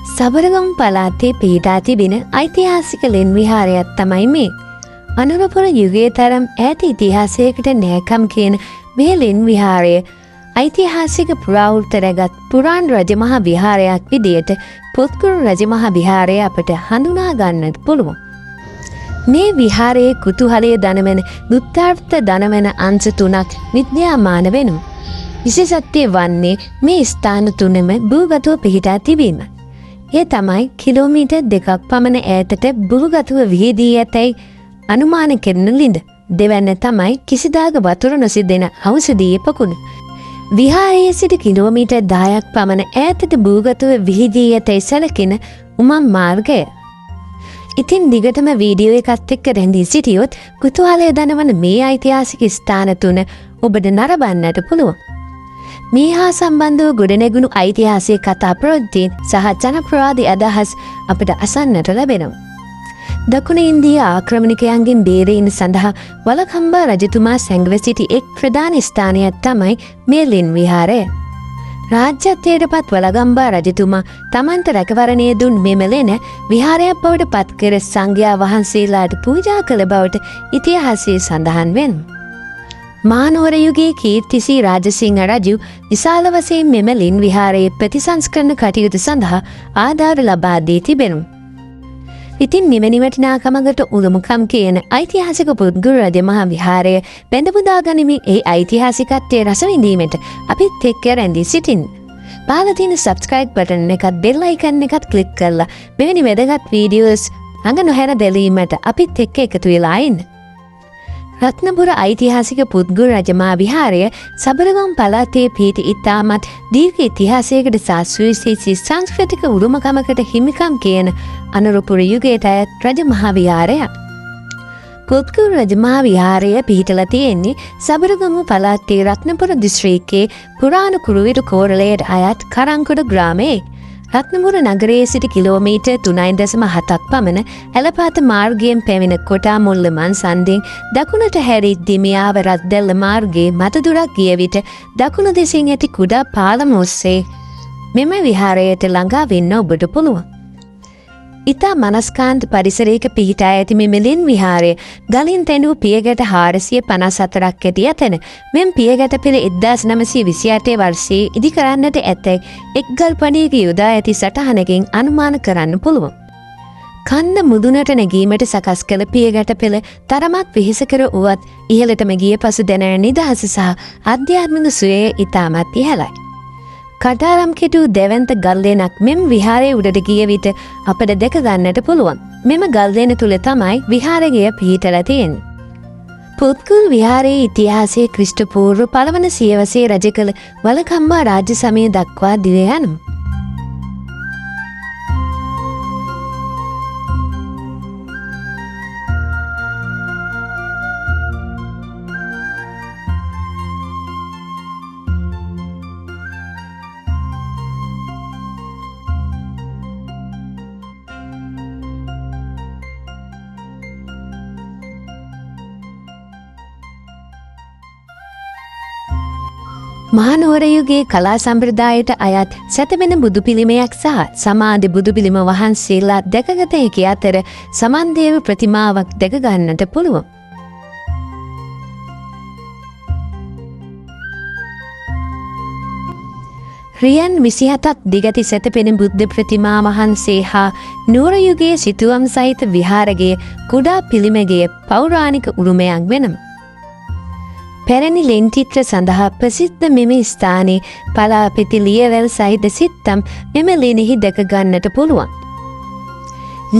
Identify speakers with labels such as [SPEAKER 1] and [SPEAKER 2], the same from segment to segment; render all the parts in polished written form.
[SPEAKER 1] සබරගම් පළාතේ පිහිටා තිබෙන ඓතිහාසික ලෙන් විහාරයක් තමයි මේ. අනුරපුර යුගයේ තරම් ඈත ඉතිහාසයකට නෑකම් කියන මේ ලෙන් විහාරය ඓතිහාසික පුරාවෘත්ත රැගත් පුරාණ රජමහා විහාරයක් විදියට පොත්ගුරු රජමහා විහාරය අපට හඳුනා ගන්නට පුළුවන්. මේ විහාරයේ කුතුහලය දනවන බුද්ධාර්ථ දනවන අංශ තුනක් විද්‍යාමාන වෙනවා. විශේෂත්වය වන්නේ මේ ස්ථාන තුනම භූගතව පිහිටා තිබීම. ඒ තමයි කිලෝමීටර් 2ක් පමණ ඈතට භූගතව විහිදී ඇතැයි අනුමාන කෙරෙන ළිඳ. දෙවැන්න තමයි කිසිදාක වතුර නොසිදෙන ඖෂධීය පොකුණ. විහාරයේ සිට කිලෝමීටර් 10ක් පමණ ඈතට භූගතව විහිදී ඇතැයි සැලකෙන උමං මාර්ගය. ඉතින් දිගටම වීඩියෝ එකත් එක්ක රැඳී සිටියොත් කුතුහලය දනවන මේ ඓතිහාසික ස්ථාන තුන ඔබට නරඹන්නට පුළුවන්. මේ හා සම්බන්ධව ගොඩනැගුණු ඓතිහාසික කතා ප්‍රවෘත්තීන් සහ ජනප්‍රවාදී අදහස් අපට අසන්නට ලැබෙනවා. දකුණ ඉන්දියා ආක්‍රමණිකයන්ගෙන් බේරීම සඳහා වලගම්බා රජතුමා සැඟව සිටි එක් ප්‍රධාන ස්ථානයක් තමයි මේ ලෙන් විහාරය. රාජ්‍යත්වයට පත් වලගම්බා රජතුමා තමන්ට රැකවරණය දුන් මෙම ලෙන විහාරයක් බවට පත් කර සංඝයා වහන්සේලාට පූජා කළ බවට ඉතිහාසයේ සඳහන් වෙනවා. මහනුවර යුගයේ කීර්තිසී රාජසිංහ රජු විශාල වශයෙන් මෙම ලෙන් විහාරයේ ප්‍රතිසංස්කරණ කටයුතු සඳහා ආධාර ලබා දී තිබෙනවා. ඉතින් නිවෙන වටිනාකමකට උරුමකම් කියන ඓතිහාසික පුත්ගුරු රජමහා විහාරය බැඳ පුදා ගනිමින් ඒ ඓතිහාසිකත්වයේ රස විඳීමට අපිත් එක්ක රැඳී සිටින්න. පහළ තියෙන subscribe button එකත් bell icon එකත් click කරලා මෙවැනි වැදගත් වීඩියෝස් ළඟ නොහැර බැලීමට අපිත් එක්ක එකතු වෙලා ඉන්න. රත්නපුර ඓතිහාසික පුත්ගුරු රජමහා විහාරය සබරගම් පළාතේ පිහිටි ඉතාමත් දීර්ඝ ඉතිහාසයකට සහ සුවිශේෂී සංස්කෘතික උරුමකමකට හිමිකම් කියන අනුරපුර යුගයට අයත් රජමහා විහාරයක්. පුත්ගුරු රජමහා විහාරය පිහිටලා තියෙන්නේ සබරගම පළාතේ රත්නපුර දිස්ත්‍රික්කයේ පුරාණ කුරුවිරු කෝරළයට අයත් කරංකොඩ ග්‍රාමයේ. රත්නපුර නගරයේ සිට කිලෝමීටර් 3.7ක් පමණ ඇලපාත මාර්ගයෙන් පැමිණ කොටා මුල්ලමන් සන්දින් දකුණට හැරී මියාව රත්දැල්ල මාර්ගයේ මතදුරක් ගිය විට දකුණු දෙසින් ඇති කුඩා පාලම ඔස්සේ මෙම විහාරයට ළඟා වෙන්න ඔබට පුළුවන්. ඉතා මනස්කාන්ත පරිසරයක පිහිටා ඇති මෙම ලෙන් විහාරය ගලින් තැනූ පියගැට 454ක් ඇති අතන මෙම පියගැට පෙළ 1928 වර්ෂයේ ඉදි කරන්නට ඇතැයි එක් ගල් පඩියක යොදා ඇති සටහනකින් අනුමාන කරන්න පුළුවන්. කන්ද මුදුනට නැගීමට සකස් කළ පියගැට පෙළ තරමක් වෙහෙසකර වුවත් ඉහළටම ගිය පසු දැනෙන නිදහස සහ ආධ්‍යාත්මික සුවය ඉතාමත් ඉහළයි. කටාරම් කෙටූ දෙවන්ත ගල්ලෙනක් මෙම විහාරයේ උඩට ගිය විට අපට දැක ගන්නට පුළුවන්. මෙම ගල්ලෙන තුල තමයි විහාරය පිහිටලා තියෙන්නේ. පුත්ගුරු විහාරයේ ඉතිහාසයේ ක්‍රිස්තු පූර්ව පළවන සියවසේ රජ කළ වලගම්බා රාජ්‍ය සමය දක්වා දිව යනවා. මහනුවර යුගයේ කලා සම්ප්‍රදායට අයත් සැතපෙන බුදු පිළිමයක් සහ සමාධි බුදු පිළිම වහන්සේලා දැකගත හැකි අතර සමන්දේව ප්‍රතිමාවක් දැක ගන්නට පුළුවන්. රියන් 27ක් දිගති සැතපෙන බුද්ධ ප්‍රතිමා වහන්සේ හා නුවර යුගයේ සිතුවම් සහිත විහාරයේ කුඩා පිළිමගේ පෞරාණික උරුමයක් වෙනවා. පැරණි ලෙන් චිත්‍ර සඳහා ප්‍රසිද්ධ මෙම ස්ථානයේ පලාපෙති ලියවැල් සහිත සිත්තම් මෙම ලෙනෙහි දැක ගන්නට පුළුවන්.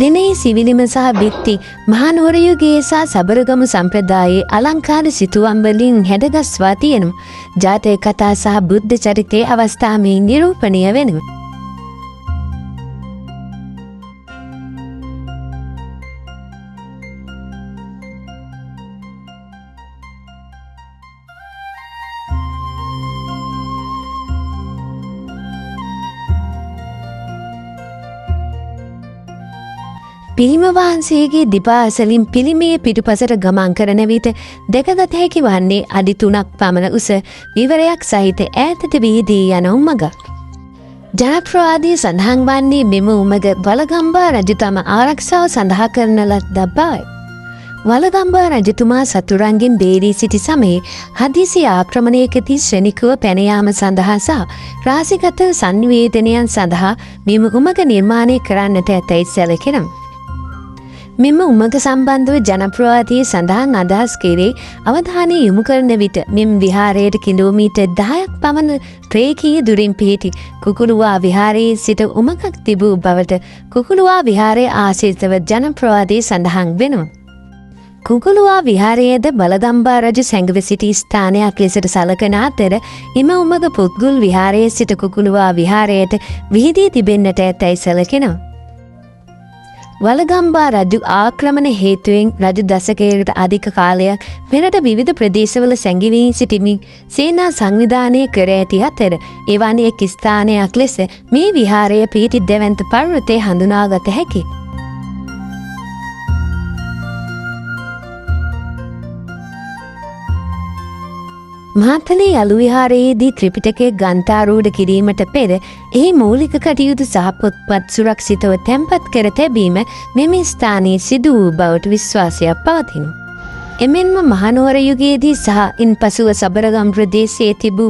[SPEAKER 1] ලෙනෙහි සිවිලිම සහ බිත්ති මහනුවර යුගයේ සහ සබරගමු සම්ප්‍රදායේ අලංකාර සිතුවම් වලින් හැඩගස්වා තියෙනවා. ජාතක කතා සහ බුද්ධ චරිතයේ අවස්ථාවෙන් නිරූපණය වෙනවා. පිළිම වහන්සේගේ දිපා අසලින් පිළිමයේ පිටුපසට ගමන් කරන විට දැකගත හැකි වන්නේ අඩි 3ක් පමණ උස විවරයක් සහිත ඈතට වීදී යන උමඟක්. ජනප්‍රවාදී සඳහන් වන්නේ මෙම උමග වලගම්බා රජතුම ආරක්ෂාව සඳහා කරන ලද්දක් බවයි. වලගම්බා රජතුමා සතුරන්ගෙන් බේරී සිටි සමයේ හදිසි ආක්‍රමණයකදී ශ්‍රේණිකව පැන යාම සඳහා සහ රාශිගත සංවේදනයන් සඳහා මෙම උමග නිර්මාණය කරන්නට ඇතැයි සැලකෙනවා. මෙම උමග සම්බන්ධව ජනප්‍රවාදී සඳහන් අදහස් කෙරේ අවධානය යොමු කරන විට මෙම විහාරයට කිලෝමීටර් 10ක් පමණ රේඛීය දුරින් පිහිටි කුකුළුවා විහාරයේ සිට උමගක් තිබූ බවට කුකුළුවා විහාරයේ ආශ්‍රිතව ජනප්‍රවාදී සඳහන් වෙනවා. කුකුළුවා විහාරයේද බලගම්බා රජු සැඟව සිටි ස්ථානයක් ලෙසට සලකන අතර එම උමග පුත්ගුල් විහාරයේ සිට කුකුළුවා විහාරයට විහිදී තිබෙන්නට ඇතැයි සැලකෙනවා. වලගම්බා රජු ආක්‍රමණ හේතුවෙන් රජු දශකයකට අධික කාලයක් පෙරට විවිධ ප්‍රදේශවල සැඟවී සිටිමින් සේනා සංවිධානය කර ඇති අතර එවැනි එක් ස්ථානයක් ලෙස මේ විහාරය පිහිටි දෙවන්ත පර්වතය හඳුනාගත හැකියි. මහත්තලේ යළු විහාරයේදී ත්‍රිපිටකය ග්‍රන්ථාරූඪ කිරීමට පෙර එහි මූලික කටයුතු සහ පොත්පත් සුරක්ෂිතව තැන්පත් කර තැබීම මෙම ස්ථානයේ සිදු වූ බවට විශ්වාසයක් පවතිනවා. එමෙන්ම මහනුවර යුගයේදී සහ ඉන්පසුව සබරගම් ප්‍රදේශයේ තිබූ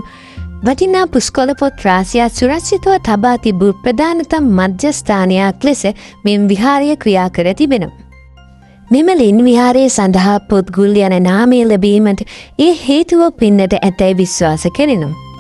[SPEAKER 1] වටිනා පුස්කොළ පොත් රාශියක් සුරක්ෂිතව තබා තිබූ ප්‍රධානතම මධ්‍යස්ථානයක් ලෙස මෙම විහාරය ක්‍රියා කර තිබෙනවා. මෙම ලින් විහාරය සඳහා පොත්ගුල් යන නාමය ලැබීමට ඒ හේතුව පින්නට ඇතැයි විශ්වාස කෙරෙනවා.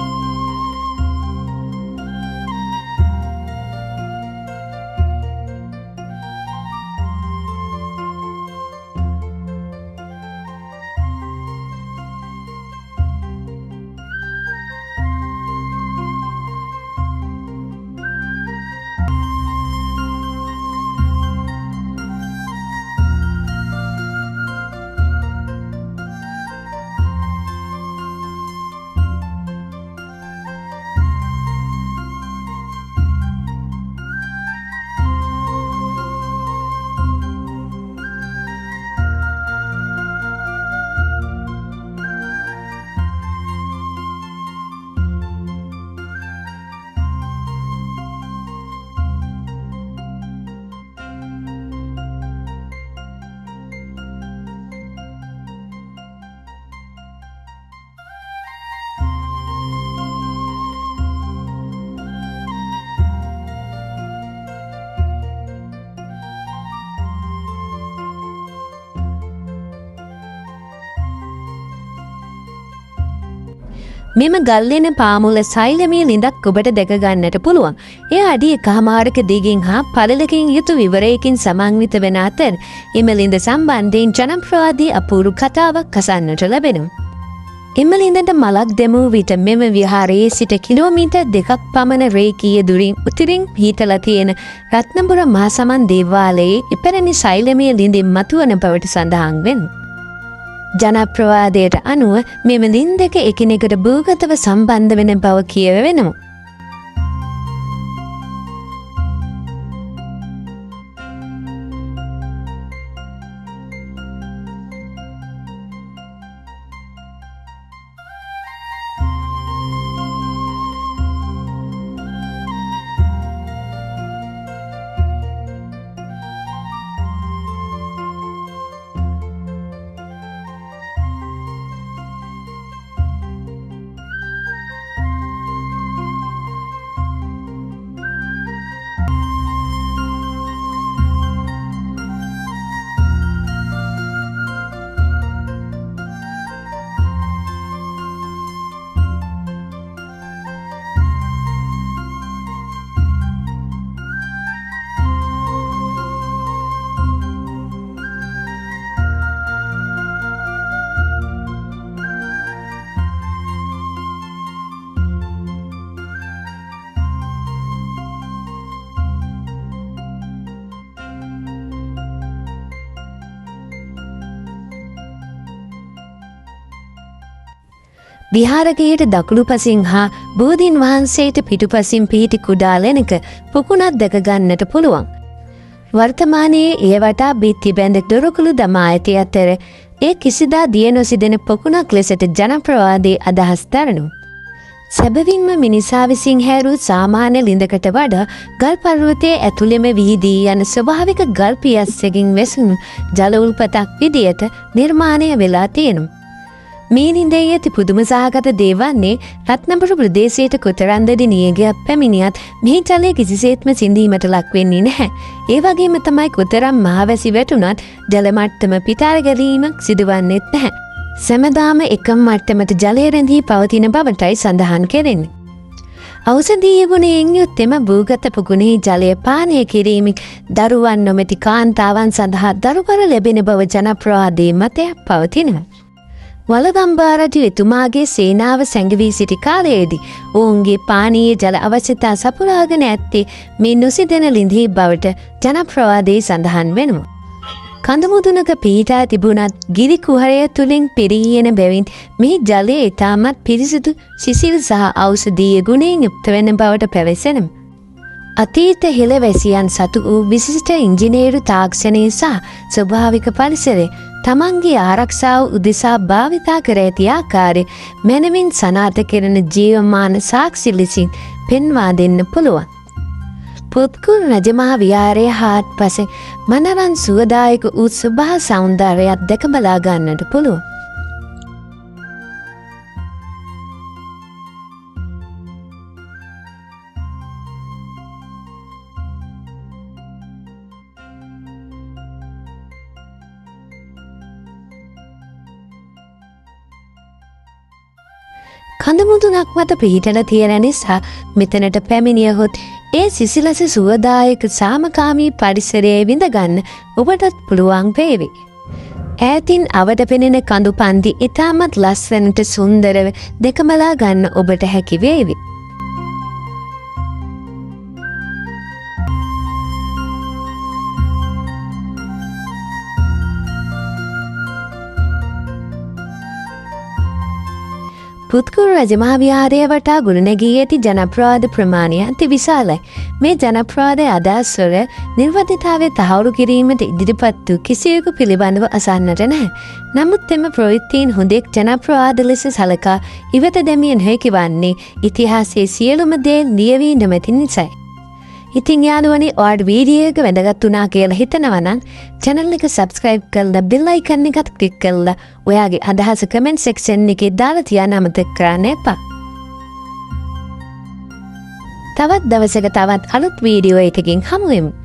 [SPEAKER 1] මෙම ගල්ලෙන පාමුල සෛලමී ලිඳක් ඔබට දැක ගන්නට පුළුවන්. එය අඩි 1මාරක දිගින් හා පළලකින් යුතු විවරයකින් සමන්විත වන අතර එම ලිඳ සම්බන්ධයෙන් ජනප්‍රවාදී අපූර්ව කතාවක් අසන්නට ලැබෙනවා. එම ලිඳට මලක් දැමූ විට මෙම විහාරයේ සිට කිලෝමීටර් 2ක් පමණ රේඛීය දුරින් උතුරින් පිහිටලා තියෙන රත්නපුර මහසමන් දේවාලයේ ඉපැරණි සෛලමී ලිඳින් මතුවන බවට සඳහන් වෙනවා. ජනප්‍රවාදයට අනුව මෙම ලින් දෙක එකිනෙකට භූගතව සම්බන්ධ වෙන බව කියවෙනවා. විහාරකයට දකුණු පසින් හා බෝධීන් වහන්සේට පිටුපසින් පිහිටි කුඩා ලෙනක පොකුණක් දැක ගන්නට පුළුවන්. වර්තමානයේ එය වටා බිත්ති බැඳ දොරකුළු දමා ඇති අතර ඒ කිසිදා දිය නොසිදෙන පොකුණක් ලෙසට ජනප්‍රවාදයේ අදහස් දරනු. සැබවින්ම මිනිසා විසින් හැරූ සාමාන්‍ය ලිඳකට වඩා ගල් පර්වතයේ ඇතුළෙම විහිදී යන ස්වභාවික ගල් පියස්සකින් වැසුණු ජල උල්පතක් විදියට නිර්මාණය වෙලා තියෙනවා. මේ ලිඳේ ඇති පුදුම සහගත දේවන්නේ රත්නපුර ප්‍රදේශයට කොතරම්ද නියගයක් පැමිණියත් මේ ජලය කිසිසේත්ම සිඳීමට ලක් වෙන්නේ නැහැ. ඒ වගේම තමයි කොතරම් මහවැසි වැටුණත් ජල මට්ටම පිටාර ගැලීමක් සිදුවන්නේත් නැහැ. සැමදාම එකම මට්ටමට ජලය රැඳී පවතින බවටයි සඳහන් කෙරෙන්නේ. ඖෂධීය ගුණයෙන් යුත් එම භූගත පුගුණෙහි ජලය පානය කිරීමෙන් දරුවන් නොමැති කාන්තාවන් සඳහා දරුකර ලැබෙන බව ජනප්‍රවාදයේ මතයක් පවතිනවා. වලගම්බා රජු එතුමාගේ සේනාව සැඟවී සිටි කාලයේදී ඔවුන්ගේ පානීය ජල අවශ්‍යතා සපුරාගෙන ඇත්තේ මේ නොසිදෙන ලිඳෙහි බවට ජනප්‍රවාදයේ සඳහන් වෙනවා. කඳමුදුනක පිහිටා තිබුණත් ගිරි කුහරය තුලින් පිරී එන බැවින් මේ ජලය ඉතාමත් පිරිසිදු සිසිල් සහ ඖෂධීය ගුණයෙන් යුක්ත වෙන බවට පැවසෙනවා. අතීත හෙළවැසියන් සතු වූ විශිෂ්ට ඉංජිනේරු තාක්ෂණය සහ ස්වභාවික පරිසරය තමන්ගේ ආරක්ෂාව උදෙසා භාවිතා කර ඇති ආකාරය මැනවින් සනාථ කෙරෙන ජීවමාන සාක්ෂි ලෙසින් පෙන්වා දෙන්න පුළුවන්. පුත්කුල් රජමහා විහාරයේ හාත්පසින් මනරන් සුවදායක වූ සුභා සෞන්දර්යයක් දැක බලා ගන්නට පුළුවන්. කඳමුදුනක් මත පිහිටලා තියෙන නිසා මෙතනට පැමිණියහොත් ඒ සිසිලස සුවදායක සාමකාමී පරිසරයේ විඳගන්න ඔබටත් පුළුවන් වේවි. ඈතින් අවට පෙනෙන කඳු පන්ති ඉතාමත් ලස්සනට සුන්දරව දැකබලා ගන්න ඔබට හැකි වේවි. පුත්කුල් රජමහා විහාරය වටා ගොඩනැගී ඇති ජනප්‍රවාද ප්‍රමාණය අති විශාලයි. මේ ජනප්‍රවාදයේ අදහස් වල නිර්වදිතාවය තහවුරු කිරීමට ඉදිරිපත් වූ කිසිවෙකු පිළිබඳව අසන්නට නැහැ. නමුත් එම ප්‍රවෘත්තීන් හොඳෙක් ජනප්‍රවාද ලෙස සලකා ඉවත දැමිය නොහැකි වන්නේ ඉතිහාසයේ සියලුම දේ ලියවී නොමැති නිසායි. ඉතින් යාළුවනේ ඔයාලට වීඩියෝ එක වැදගත් වුණා කියලා හිතනවා නම් channel එක subscribe කරලා bell icon එකත් click කරලා ඔයාගේ අදහස comment section එකේ දාලා තියන්න අමතක කරන්න එපා. තවත් දවසක තවත් අලුත් වීඩියෝ එකකින් හමු වෙමු.